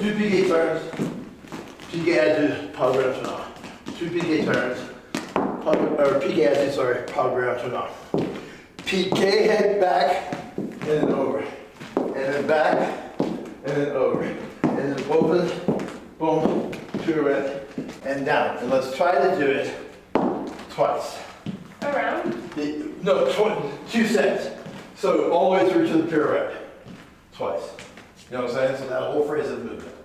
2 piqué turns, piqué attitude, pas de tournant. 2 piqué turns, or piqué attitude, sorry, pas de tournant. Piqué head back, and then over. And then back, and then over. And then open, boom, pirouette, and down. And let's try to do it twice. Around? No, 2 sets. So all the way through to the pirouette. Twice. You know what I'm saying? So that whole phrase of movement.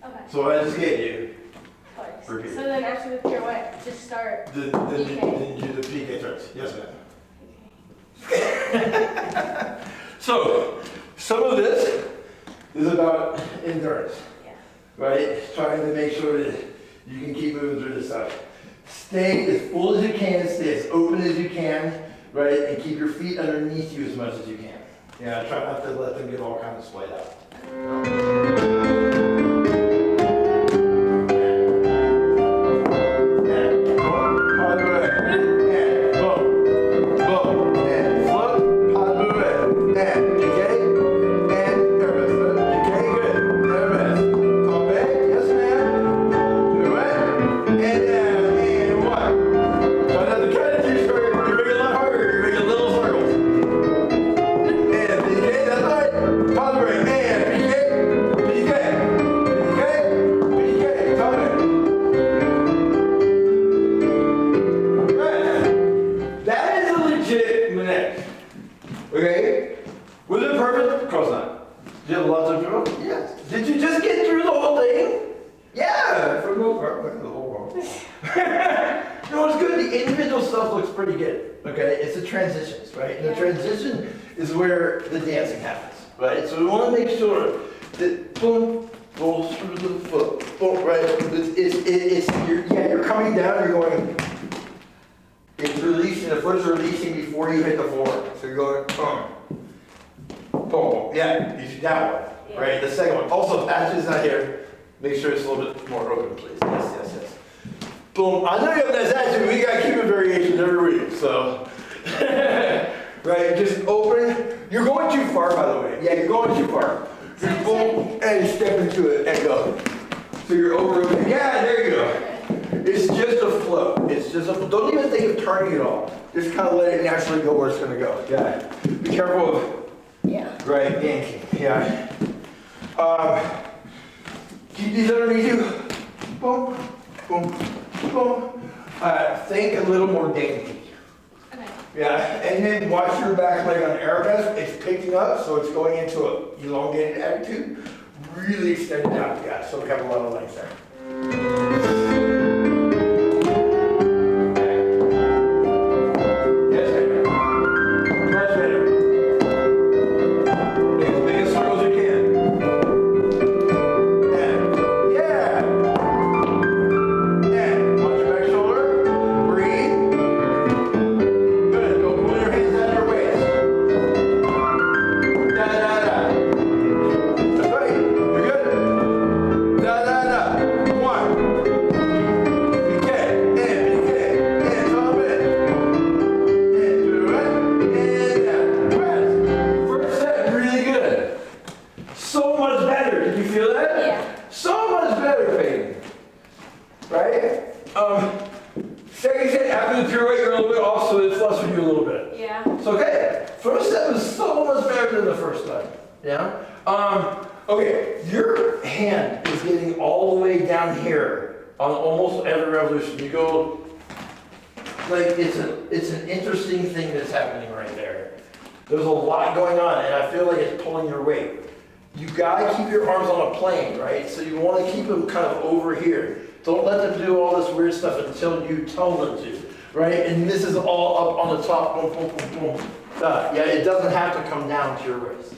Okay. So what I just gave you. Twice. Repeat. So then after the pirouette, just start Then you do the piqué turns. Yes, ma'am. So, some of this is about endurance. Yeah. Right? Trying to make sure that you can keep moving through this stuff. Stay as full as you can, stay as open as you can, right? And keep your feet underneath you as much as you can. Yeah, try not to let them get all kind of splayed out. Okay? Was it perfect? Of course not. Did you have lots of trouble? Yes. Did you just get through the whole thing? Yeah, for the most part, the whole world. No, it's good. The individual stuff looks pretty good. Okay? It's the transitions, right? And the transition is where the dancing happens, right? So we want to make sure that boom goes through the foot, boom, right? You're coming down, you're going. It's releasing, the foot's releasing before you hit the floor. So you're going, boom, boom. Yeah, you do that one, right? The second one. Also, patches not here. Make sure it's a little bit more open, please. Yes, yes, yes. Boom. I know you have nice attitude. We got to keep it variations every week, so. Right, just open. You're going too far, by the way. Yeah, you're going too far. Just boom, and step into it and go. So you're over. Yeah, there you go. It's just a flow. It's just a flow. Don't even think of turning it all. Just kind of let it naturally go where it's going to go. Yeah. Be careful of. Yeah. Right, yanking. Yeah. Keep these underneath you. Boom, boom, boom. Think a little more dainty. Okay. Yeah, and then watch your back leg on arabesque. It's picking up, so it's going into an elongated attitude. Really extend it out. Yeah, so we have a lot of legs there. Second set, after the pirouette, you're a little bit off, so it flutters you a little bit. Yeah. It's okay. First step is so much better than the first time. Yeah? Okay, your hand is getting all the way down here on almost every revolution. You go, like, it's an interesting thing that's happening right there. There's a lot going on, and I feel like it's pulling your weight. You gotta keep your arms on a plane, right? So you want to keep them kind of over here. Don't let them do all this weird stuff until you tell them to, right? And this is all up on the top, boom, boom, boom, boom. Yeah, it doesn't have to come down to your waist.